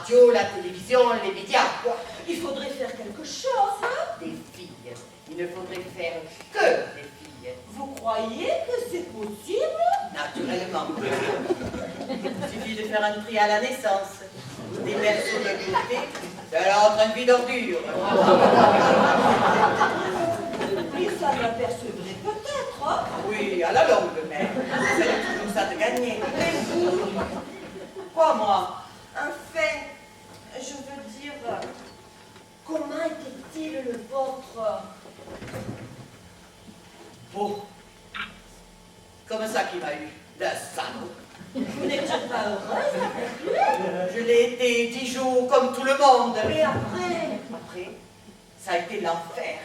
radio, la télévision, les médias, quoi. Il faudrait faire quelque chose. Des filles. Il ne faudrait faire que des filles. Vous croyez que c'est possible? Naturellement. Il suffit de faire un tri à la naissance. Des berceaux de beauté, de l'autre une vie d'ordure. Et ça m'apercevrait peut-être. Oui, à la longue, mais c'est toujours ça de gagner. Mais vous, Quoi, moi? enfin, je veux dire, comment était-il le vôtre? Oh, comme ça qu'il m'a eu, d'un salaud. Vous n'étiez pas heureuse avec lui? Je l'ai été 10 jours comme tout le monde. Et après? Après, ça a été l'enfer.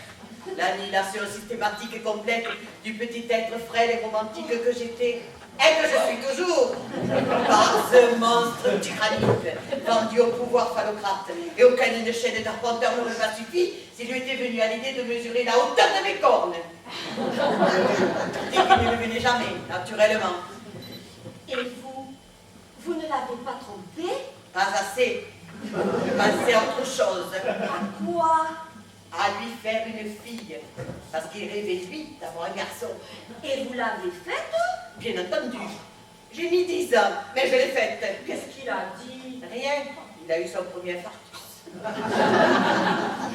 L'annihilation systématique et complète du petit être frêle et romantique que j'étais et que je suis toujours. Par ce monstre tyrannique, vendu au pouvoir phallocrate, et auquel une chaîne d'arpenteur n'aurait pas suffi s'il lui était venu à l'idée de mesurer la hauteur de mes cornes. Et qu'il ne le venait jamais, naturellement. Et vous ne l'avez pas trompé? Pas assez. Je pensais à autre chose. À quoi? À lui faire une fille. Parce qu'il rêvait, lui, d'avoir un garçon. Et vous l'avez faite? Bien entendu. J'ai mis 10 ans, mais je l'ai faite. Qu'est-ce qu'il a dit? Rien. Il a eu son premier infarctus.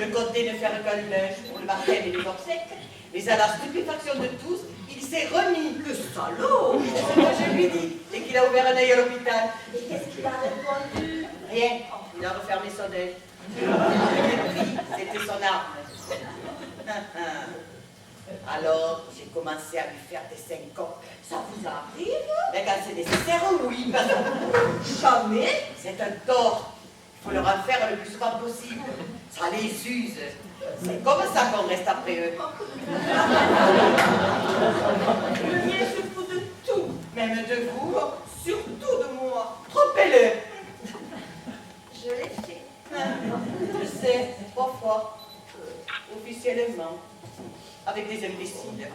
Je comptais ne faire qu'un linge pour le baptême et les obsèques, mais à la stupéfaction de tous, il s'est remis. Le salaud! C'est ce que je lui dis, et qu'il a ouvert un œil à l'hôpital. Et qu'est-ce qu'il a répondu? Rien. Il a refermé son œil. C'était son arme. Alors, j'ai commencé à lui faire des syncopes. Ça vous arrive? Mais quand c'est nécessaire, oui, parce que Jamais? c'est un tort. Il faut leur en faire le plus souvent possible. Ça les use. C'est comme ça qu'on reste après eux. Le mien se fout de tout, Même de vous, surtout de moi. trompez-le. Je l'ai fait. Je sais, 3 fois, officiellement, avec des imbéciles.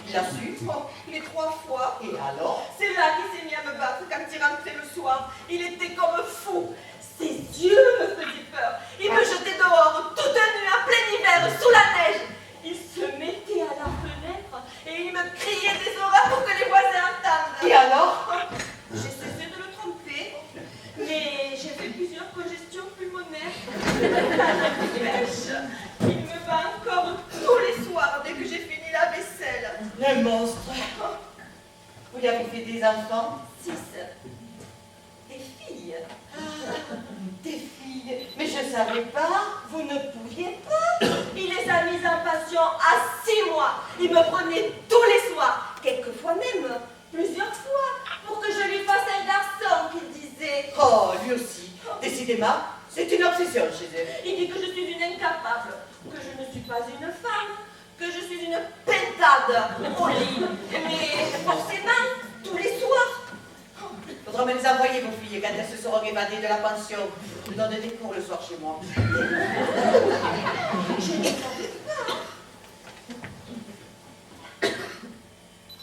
Il a su. Oh, les 3 fois. Et alors? C'est là qu'il s'est mis à me battre quand il rentrait le soir. Il était comme fou. Ses yeux me faisaient peur. Il me jetait dehors, toute nue, en plein hiver, sous la neige. Il se mettait à la fenêtre et il me criait des horreurs pour que les voisins entendent. Et alors? J'ai cessé de le tromper, mais j'ai fait plusieurs congestions pulmonaires. Il me bat encore tous les soirs dès que j'ai fini la vaisselle. Le monstre. Vous y avez fait des enfants? 6. Des filles. Des filles. Mais je savais pas. Vous ne pouviez pas. Il les a mises en passion à 6 mois. Il me prenait tous les soirs, quelquefois même plusieurs fois, pour que je lui fasse un garçon qu'il disait. Oh, lui aussi. Décidément, c'est une obsession chez eux. Il dit que je suis une incapable, que je ne suis pas une femme, que je suis une pentade au lit. Mais forcément, tous les soirs. Faudra me les envoyer, vos filles, quand elles se seront évadées de la pension. Je donne des cours le soir chez moi. Je ne savais pas.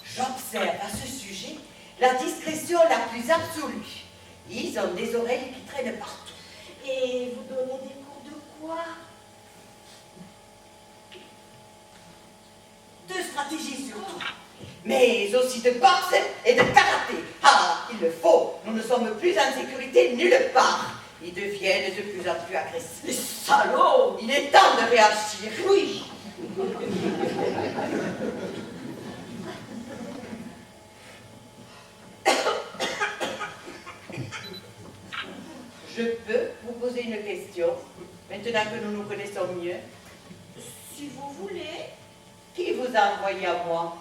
J'observe à ce sujet la discrétion la plus absolue. Ils ont des oreilles qui traînent partout. Et vous donnez des cours de quoi? De stratégie surtout, mais aussi de boxe et de karaté. Ah, il le faut, nous ne sommes plus en sécurité nulle part. Ils deviennent de plus en plus agressifs. Les salauds! Il est temps de réagir. Oui. Je peux vous poser une question, maintenant que nous nous connaissons mieux. Si vous voulez. Qui vous a envoyé à moi?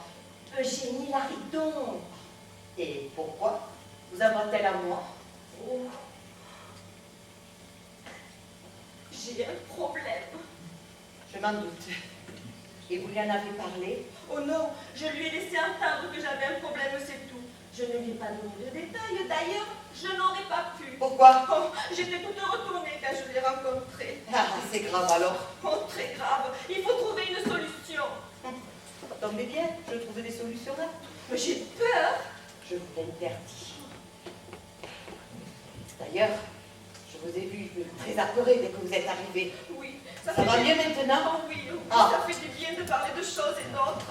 Eugénie Laridon. Et pourquoi vous envoie-t-elle à moi? Oh. J'ai un problème. Je m'en doute. Et vous lui en avez parlé? Oh non, je lui ai laissé entendre que j'avais un problème, c'est tout. Je ne lui ai pas donné de détails, d'ailleurs, je n'aurais pas pu. Pourquoi? Oh, j'étais toute retournée quand je l'ai rencontré. Ah, c'est grave alors. Oh, très grave. Il faut trouver une solution. Tombez bien, je trouve des solutions là. Mais j'ai peur. Je vous l'interdis. D'ailleurs, je vous ai vu très apeuré dès que vous êtes arrivé. Oui, Ça fait va du- mieux maintenant? Oh oui, oui, Ah. ça fait du bien de parler de choses et d'autres.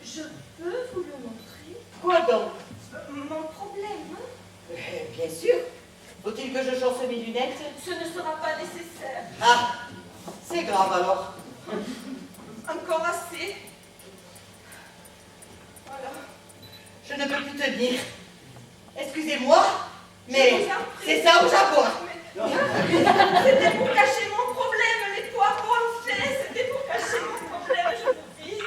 Je peux vous le montrer? Quoi donc? Mon problème, Bien sûr. Faut-il que je change mes lunettes? ce ne sera pas nécessaire. Ah, c'est grave alors. Encore assez. Voilà. Je ne peux plus tenir. Excusez-moi, mais Je vous en prie. c'est ça où j'aboie. C'était pour cacher mon problème, les poivrons en fait. C'était pour cacher mon problème, je vous dis.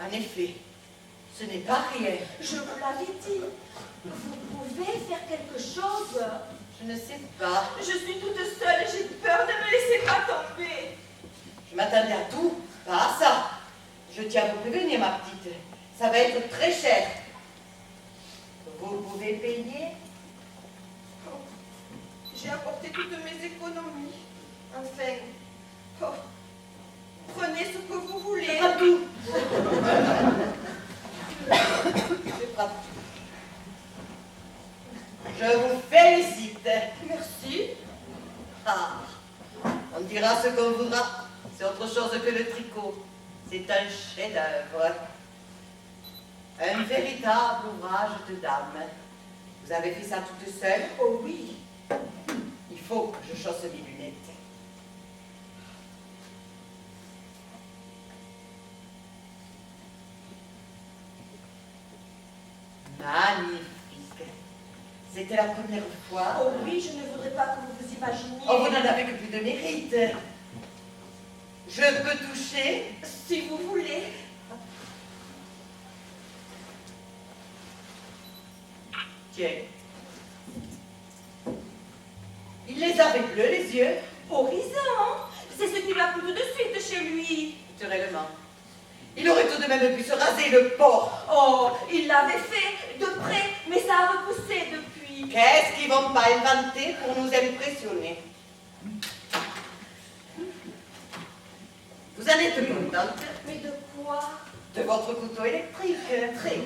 En effet, ce n'est pas rien. Je vous l'avais dit. Vous pouvez faire quelque chose. Je ne sais pas. Je suis toute seule, j'ai peur, ne me laissez pas tomber. Je m'attendais à tout, pas à ça. Je tiens à vous prévenir, ma petite. Ça va être très cher. Vous pouvez payer? Oh, j'ai apporté toutes mes économies. Enfin, oh, prenez ce que vous voulez. Pas tout. Je pas tout. Je vous félicite. Merci. Ah, on dira ce qu'on voudra. C'est autre chose que le tricot. C'est un chef-d'œuvre. Un véritable ouvrage de dame. Vous avez fait ça toute seule? Oh oui. Il faut que je chausse mes lunettes. Magnifique. C'était la première fois. Oh oui, je ne voudrais pas que vous vous imaginiez. Oh, vous n'en avez que plus de mérite. Je peux toucher? Si vous voulez. Tiens. Il les avait bleus, les yeux. Horizon, c'est ce qui m'a plu tout de suite chez lui. Naturellement. Il aurait tout de même pu se raser le porc. Oh, il l'avait fait de près, mais ça a repoussé depuis. Qu'est-ce qu'ils vont pas inventer pour nous impressionner? Vous en êtes contente? Mais de quoi? De votre couteau électrique. Très.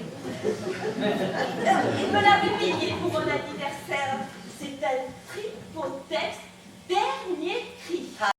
Il me l'avait payé pour mon anniversaire. C'est un Tripotex dernier